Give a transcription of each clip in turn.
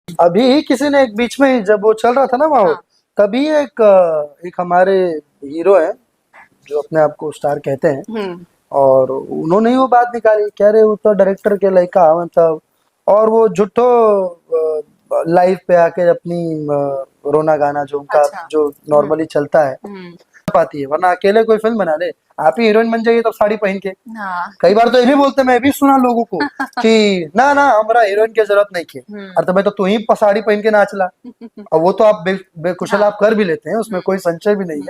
अभी किसी ने एक बीच में जब वो चल रहा था ना माहौल, हाँ। तभी एक हमारे हीरो हैं जो अपने आप को स्टार कहते हैं, हम्म। और उन्होंने ही वो बात निकाली, कह रहे वो तो डायरेक्टर के लड़का मतलब, और वो झूठो लाइव पे आके अपनी रोना गाना जो उनका अच्छा। जो हम्म। नॉर्मली चलता है हम्म। पाती है, वरना अकेले कोई फिल्म बना ले, आप ही हीरोइन बन जाइए तब साड़ी पहन के। हाँ। कई बार तो ये भी बोलते, मैं भी सुना लोगों को कि ना ना हमारा हीरोइन की जरूरत नहीं थी, हम्म। अरे तो मैं तो तू ही साड़ी पहन के नाच ला। और वो तो आप बेकुशल हाँ। आप कर भी लेते हैं, उसमें कोई संशय भी नहीं हम्म।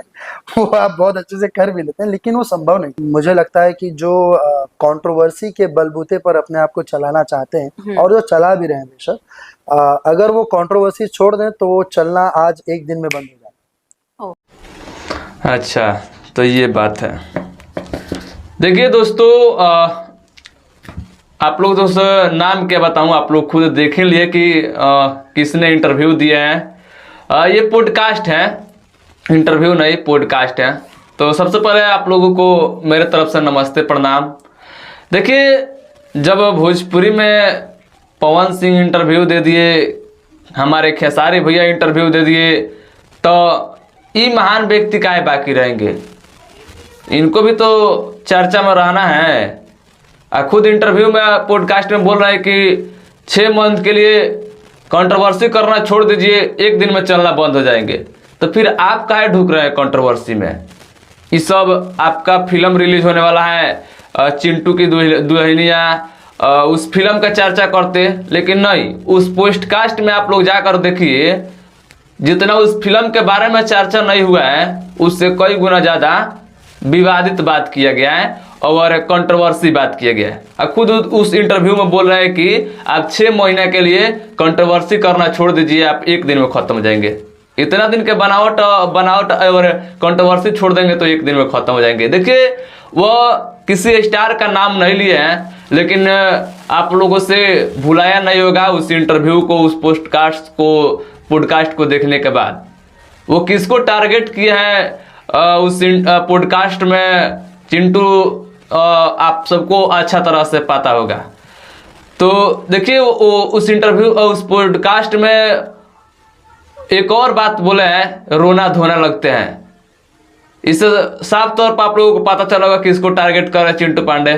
है। वो आप बहुत अच्छे से कर भी लेते हैं, लेकिन वो संभव नहीं। मुझे लगता है कि जो कंट्रोवर्सी के बलबूते पर अपने आप को चलाना चाहते हैं, हम्म। और जो चला भी रहे हैं बेशक, अगर वो कंट्रोवर्सी छोड़ दें तो वो चलना आज एक दिन में बंद हो जाए। ओ। अच्छा, तो ये बात है। देखिए दोस्तों, आप लोग दोस्तों नाम क्या बताऊं, आप लोग खुद देख ही लिए कि किसने इंटरव्यू दिया है। ये पॉडकास्ट है, इंटरव्यू नहीं पॉडकास्ट है। तो सबसे पहले आप लोगों को मेरे तरफ से नमस्ते प्रणाम। देखिए, जब भोजपुरी में पवन सिंह इंटरव्यू दे दिए, हमारे खेसारी भैया इंटरव्यू दे दिए, तो ये महान व्यक्ति काहे बाकी रहेंगे? इनको भी तो चर्चा में रहना है। खुद इंटरव्यू में पॉडकास्ट में बोल रहा है कि 6 मंथ के लिए कंट्रोवर्सी करना छोड़ दीजिए, एक दिन में चलना बंद हो जाएंगे। तो फिर आप काहे ढुक रहे हैं कंट्रोवर्सी में? ये सब आपका फिल्म रिलीज होने वाला है, चिंटू की दुल्हनिया, उस फिल्म का चर्चा करते, लेकिन नहीं, उस पॉडकास्ट में आप लोग जाकर देखिए, जितना उस फिल्म के बारे में चर्चा नहीं हुआ है, उससे कई गुना ज़्यादा विवादित बात किया गया है और कंट्रोवर्सी बात किया गया है। और खुद उस इंटरव्यू में बोल रहे हैं कि आप 6 महीने के लिए कंट्रोवर्सी करना छोड़ दीजिए, आप एक दिन में खत्म हो जाएंगे। इतना दिन के बनावट और कंट्रोवर्सी छोड़ देंगे तो एक दिन में खत्म हो जाएंगे। देखिए, वो किसी स्टार का नाम नहीं लिए हैं, लेकिन आप लोगों से भुलाया नहीं होगा उस इंटरव्यू को, उस पॉडकास्ट को देखने के बाद। वो किसको टारगेट किया है उस पॉडकास्ट में, चिंटू आप सबको अच्छा तरह से पता होगा। तो देखिए, उस इंटरव्यू उस पॉडकास्ट में एक और बात बोले हैं, रोना धोना लगते हैं। इससे साफ तौर पर आप लोगों को पता चला होगा किसको टारगेट कर रहे हैं चिंटू पांडे।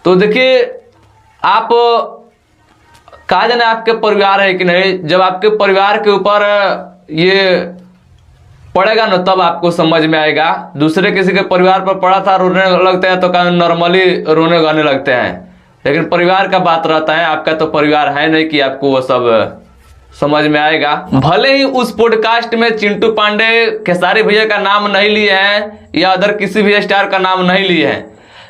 तो देखिए, आप कहा जाने आपके परिवार है कि नहीं, जब आपके परिवार के ऊपर ये पड़ेगा ना, तब आपको समझ में आएगा। दूसरे किसी के परिवार पर पड़ा था, रोने लगते हैं तो नॉर्मली रोने गाने लगते हैं, लेकिन परिवार का बात रहता है। आपका तो परिवार है नहीं कि आपको वो सब समझ में आएगा। भले ही उस पॉडकास्ट में चिंटू पांडे खेसारी भैया का नाम नहीं लिए हैं या अदर किसी भी स्टार का नाम नहीं लिए हैं,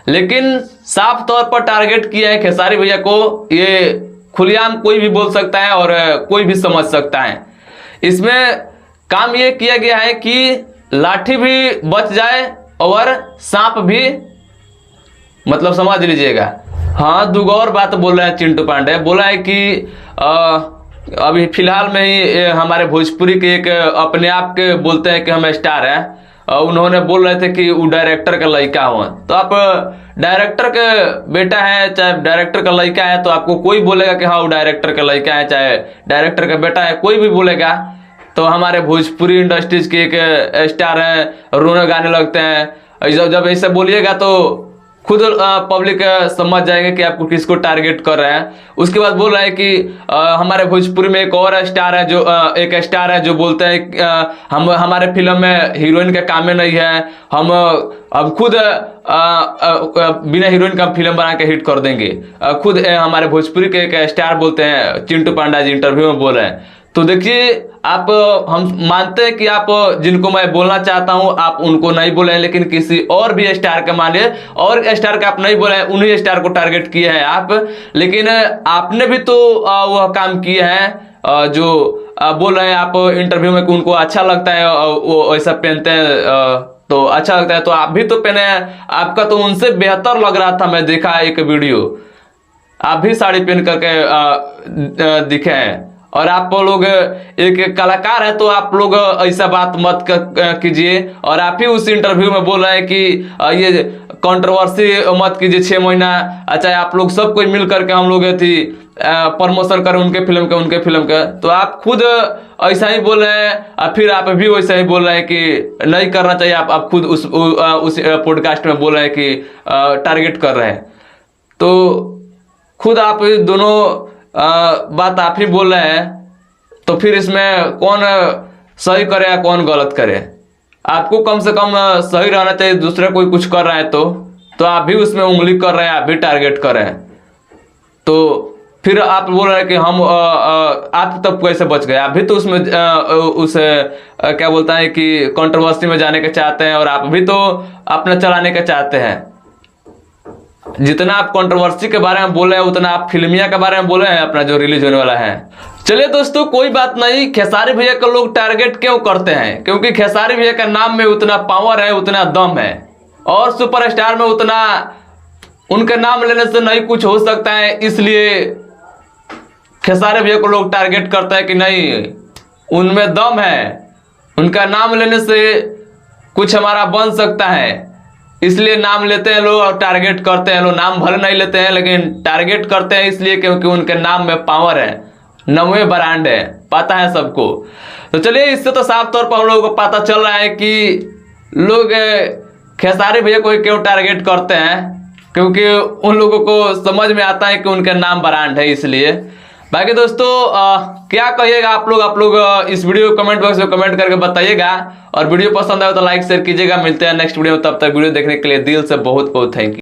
लेकिन साफ तौर पर टारगेट किया है खेसारी भैया को। ये खुलेआम कोई भी बोल सकता है और कोई भी समझ सकता है। इसमें काम ये किया गया है कि लाठी भी बच जाए और सांप भी, मतलब समझ लीजिएगा। हाँ, दूगो और बात बोल रहे हैं चिंटू पांडे। बोला है कि अभी फिलहाल में ही हमारे भोजपुरी के एक अपने आप के बोलते हैं कि हम स्टार हैं, उन्होंने बोल रहे थे कि वो डायरेक्टर का लड़का हो। तो आप डायरेक्टर के बेटा है चाहे डायरेक्टर का लड़का है, तो आपको कोई बोलेगा कि हाँ वो डायरेक्टर का लड़का है, चाहे डायरेक्टर का बेटा है, कोई भी बोलेगा। तो हमारे भोजपुरी इंडस्ट्रीज के एक स्टार हैं, रोने गाने लगते हैं। जब ऐसे बोलिएगा तो खुद पब्लिक समझ जाएंगे कि आपको किसको टारगेट कर रहे हैं। उसके बाद बोल रहे हैं कि हमारे भोजपुरी में एक और स्टार है जो एक स्टार है जो बोलते हैं हम हमारे फिल्म में हीरोइन का काम नहीं है, हम खुद बिना हीरोइन का फिल्म बना के हिट कर देंगे। खुद हमारे भोजपुरी के एक स्टार बोलते हैं, चिंटू पांडा जी इंटरव्यू में बोल रहे हैं। तो देखिए, आप हम मानते हैं कि आप जिनको मैं बोलना चाहता हूं आप उनको नहीं बोले, लेकिन किसी और भी स्टार के मानिए और स्टार का आप नहीं बोले, उन्हीं स्टार को टारगेट किए हैं आप। लेकिन आपने भी तो वह काम किए हैं जो बोल रहे हैं आप इंटरव्यू में कि उनको अच्छा लगता है वो ऐसा पहनते हैं, तो अच्छा लगता है तो आप भी तो पहने हैं। आपका तो उनसे बेहतर लग रहा था, मैं देखा एक वीडियो, आप भी साड़ी पहन करके दिखे हैं। और आप लोग एक कलाकार है तो आप लोग ऐसा बात मत कीजिए। और आप ही उस इंटरव्यू में बोल रहे हैं कि ये कंट्रोवर्सी मत कीजिए 6 महीना, अच्छा आप लोग सब कोई मिल करके हम लोग थी प्रमोशन करें उनके फिल्म के, तो आप खुद ऐसा ही बोल रहे हैं और फिर आप भी वैसा ही बोल रहे हैं कि नहीं करना चाहिए। आप खुद उस पॉडकास्ट में बोल रहे हैं कि टारगेट कर रहे हैं। तो खुद आप दोनों बात आप ही बोल रहे हैं, तो फिर इसमें कौन सही करे या कौन गलत करे? आपको कम से कम सही रहना चाहिए। दूसरा कोई कुछ कर रहा है तो आप भी उसमें उंगली कर रहे हैं, आप भी टारगेट कर रहे हैं। तो फिर आप बोल रहे हैं कि हम आप तब कैसे बच गए? आप भी तो उसमें क्या बोलता है कि कंट्रोवर्सी में जाने के चाहते हैं, और आप भी तो अपना चलाने के चाहते हैं। जितना आप कंट्रोवर्सी के बारे में बोले हैं उतना आप फिल्मिया के बारे में बोले हैं, अपना जो रिलीज होने वाला है। चलिए दोस्तों, कोई बात नहीं। खेसारी भैया को लोग टारगेट क्यों करते हैं? क्योंकि खेसारी भैया का नाम में उतना पावर है, उतना दम है, और सुपरस्टार में उतना उनके नाम लेने से नहीं कुछ हो सकता है। इसलिए खेसारी भैया को लोग टारगेट करते हैं कि नहीं, उनमें दम है, उनका नाम लेने से कुछ हमारा बन सकता है, इसलिए नाम लेते हैं लोग और टारगेट करते हैं लोग। नाम भले नहीं लेते हैं लेकिन टारगेट करते हैं इसलिए क्योंकि उनके नाम में पावर है, नवे ब्रांड है, पता है सबको। तो चलिए, इससे तो साफ तौर पर हम लोगों को पता चल रहा है कि लोग खेसारी भैया को क्यों टारगेट करते हैं, क्योंकि उन लोगों को समझ में आता है कि उनका नाम ब्रांड है, इसलिए। बाकी दोस्तों क्या कहिएगा आप लोग इस वीडियो को कमेंट बॉक्स में कमेंट करके बताइएगा, और वीडियो पसंद आए तो लाइक शेयर कीजिएगा। मिलते हैं नेक्स्ट वीडियो में, तब तक वीडियो देखने के लिए दिल से बहुत बहुत थैंक यू।